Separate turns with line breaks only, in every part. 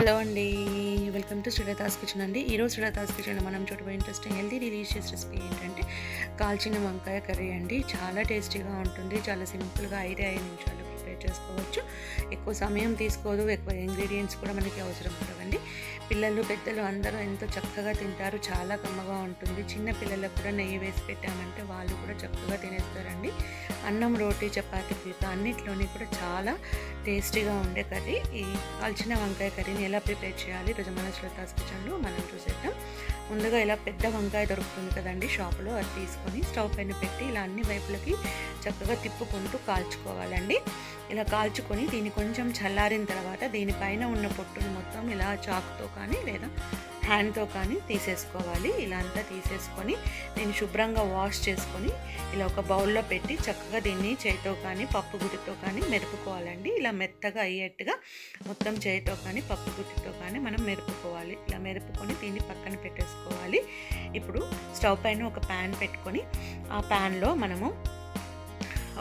Hello అండి, welcome to సురేతాస్ kitchen అండి. ఈరోజు సురేతాస్ కిచెన్లో మనం చూడబోయే ఇంట్రెస్టింగ్ హెల్తీ డిలీషియస్ రెసిపీ ఏంటంటే కాల్చిన వంకాయ కర్రీ అండి. చాలా టేస్టీగా ఉంటుంది. చాలా సింపుల్గా 5 నిమిషాలు ప్రిపేర్ చేసుకోవచ్చు. ఎక్కువ సమయం తీసుకోదు, ఎక్కువ ఇంగ్రీడియంట్స్ కూడా మనకి అవసరం ఉండవండి. పిల్లలు పెద్దలు అందరూ ఎంతో చక్కగా తింటారు. చాలా కమ్మగా ఉంటుంది. చిన్న పిల్లలకు కూడా నెయ్యి వేసి పెట్టామంటే వాళ్ళు కూడా చక్కగా తినేస్తారండి. అన్నం, రోటీ, చపాతీ, పుల్కా అన్నిట్లోని కూడా చాలా టేస్టీగా ఉండే కర్రీ. ఈ కాల్చిన వంకాయ కర్రీని ఎలా ప్రిపేర్ చేయాలి ఈరోజు మన సురేతాస్ కిచెన్లో మనం చూసేద్దాం. ముందుగా ఇలా పెద్ద వంకాయ దొరుకుతుంది కదండి షాపులో, అది తీసుకొని స్టవ్ పైన పెట్టి ఇలా అన్ని వైపులకి చక్కగా తిప్పుకుంటూ కాల్చుకోవాలండి. ఇలా కాల్చుకొని దీన్ని కొంచెం చల్లారిన తర్వాత దీనిపైన ఉన్న పొట్టుని మొత్తం ఇలా చాకుతో కానీ లేదా హ్యాండ్తో కానీ తీసేసుకోవాలి. ఇలా అంతా తీసేసుకొని దీన్ని శుభ్రంగా వాష్ చేసుకొని ఇలా ఒక బౌల్లో పెట్టి చక్కగా దీన్ని చేతితో కానీ పప్పు గుత్తితో కానీ మెరుపుకోవాలండి. ఇలా మెత్తగా అయ్యేట్టుగా మొత్తం చేతితో కానీ పప్పు గుత్తితో కానీ మనం మెరుపుకోవాలి. ఇలా మెరుపుకొని దీన్ని పక్కన పెట్టేసుకోవాలి. ఇప్పుడు స్టవ్ పైన ఒక ప్యాన్ పెట్టుకొని ఆ ప్యాన్లో మనము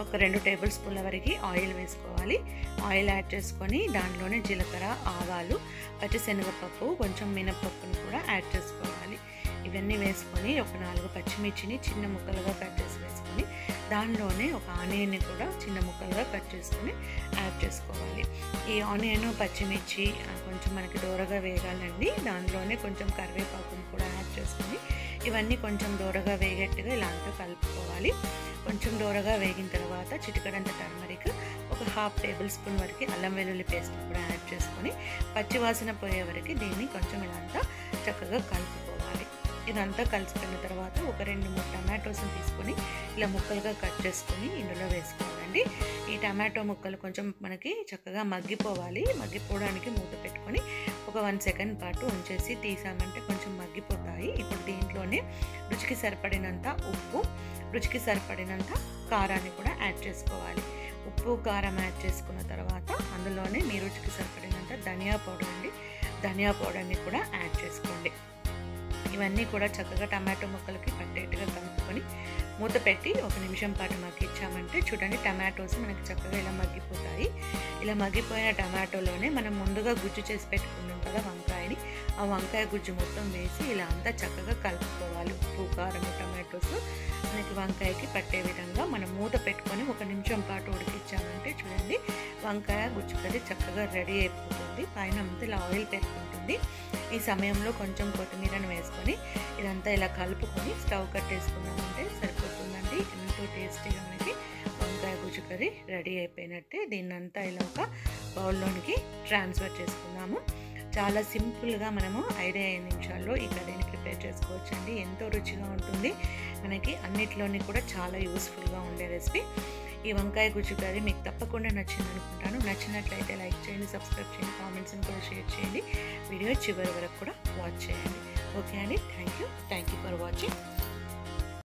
ఒక 2 టేబుల్ స్పూన్ల వరకు ఆయిల్ వేసుకోవాలి. ఆయిల్ యాడ్ చేసుకొని దాంట్లోనే జీలకర్ర, ఆవాలు, పచ్చిశనగపప్పు, కొంచెం మినపప్పును కూడా యాడ్ చేసుకోవాలి. ఇవన్నీ వేసుకొని ఒక 4 పచ్చిమిర్చిని చిన్న ముక్కలుగా కట్ చేసి వేసుకొని దానిలోనే ఒక ఆనియన్ని కూడా చిన్న ముక్కలుగా కట్ చేసుకొని యాడ్ చేసుకోవాలి. ఈ ఆనియన్, పచ్చిమిర్చి కొంచెం మనకి దూరగా వేగాలండి. దానిలోనే కొంచెం కరివేపాకును కూడా యాడ్ చేసుకొని ఇవన్నీ కొంచెం దూరగా వేగేట్టుగా ఇలా అంతా కలుపుకోవాలి. కొంచెం దూరగా వేగిన తర్వాత చిటికడంత టర్మరిక్, ఒక 1/2 టేబుల్ స్పూన్ వరకు అల్లం వెల్లుల్లి పేస్ట్ కూడా యాడ్ చేసుకొని పచ్చివాసన పోయే వరకు దీన్ని కొంచెం ఇలా అంతా చక్కగా కలుపుకోవాలి. ఇదంతా కలిసిపోయిన తర్వాత ఒక 2-3 టమాటోస్ని తీసుకొని ఇలా ముక్కలుగా కట్ చేసుకొని ఇందులో వేసుకోవాలండి. ఈ టమాటో ముక్కలు కొంచెం మనకి చక్కగా మగ్గిపోవాలి. మగ్గిపోవడానికి మూత పెట్టుకొని ఒక 1 సెకండ్ పాటు ఉంచేసి తీసామంటే కొంచెం మగ్గిపోతాయి. ఇప్పుడు దీంట్లోనే రుచికి సరిపడినంత ఉప్పు, రుచికి సరిపడినంత కారాన్ని కూడా యాడ్ చేసుకోవాలి. ఉప్పు, కారం యాడ్ చేసుకున్న తర్వాత అందులోనే మీ రుచికి సరిపడినంత ధనియా పౌడర్ అండి, ధనియా పౌడర్ని కూడా యాడ్ చేసుకోండి. ఇవన్నీ కూడా చక్కగా టమాటో ముక్కలకి పట్టేట్టుగా కలుపుకొని మూత పెట్టి 1 నిమిషం పాటు మగ్గించామంటే చూడండి టమాటోస్ మనకి చక్కగా ఇలా మగ్గిపోతాయి. ఇలా మగ్గిపోయిన టమాటోలోనే మనం ముందుగా గుజ్జు చేసి పెట్టుకున్నాం కదా వంకాయని, ఆ వంకాయ గుజ్జు మొత్తం వేసి ఇలా అంతా చక్కగా కలుపుకోవాలి. ఉప్పు, కారం, టమాటోస్ మనకి వంకాయకి పట్టే విధంగా మనం మూత పెట్టుకొని 1 నిమిషం పాటు ఉడికించామంటే చూడండి వంకాయ గుజ్జు కర్రీ చక్కగా రెడీ అయిపోతుంది. పైన అంతా ఇలా ఆయిల్ పెట్టుకుంటుంది. ఈ సమయంలో కొంచెం కొత్తిమీరను వేసుకొని ఇదంతా ఇలా కలుపుకొని స్టవ్ కట్టేసుకున్నామంటే సరిపోతుందండి. ఎంతో టేస్టీగా మనకి వంకాయ గుజ్జు కర్రీ రెడీ అయిపోయినట్టే. దీన్నంతా ఇలా ఒక బౌల్లోనికి ట్రాన్స్ఫర్ చేసుకుందాము. చాలా సింపుల్గా మనము 5 నిమిషాల్లో ఈ కర్రీని ప్రిపేర్ చేసుకోవచ్చండి. ఎంతో రుచిగా ఉంటుంది. మనకి అన్నిట్లోని కూడా చాలా యూస్ఫుల్గా ఉండే రెసిపీ. ఈ వంకాయ గుజ్జు కర్రీ మీకు తప్పకుండా నచ్చింది అనుకుంటాను. నచ్చినట్లయితే లైక్ చేయండి, సబ్స్క్రైబ్ చేయండి, కామెంట్స్ని కూడా షేర్ చేయండి. వీడియో చివరి వరకు కూడా వాచ్ చేయండి. ఓకే అండి, థ్యాంక్ యూ ఫర్ వాచింగ్.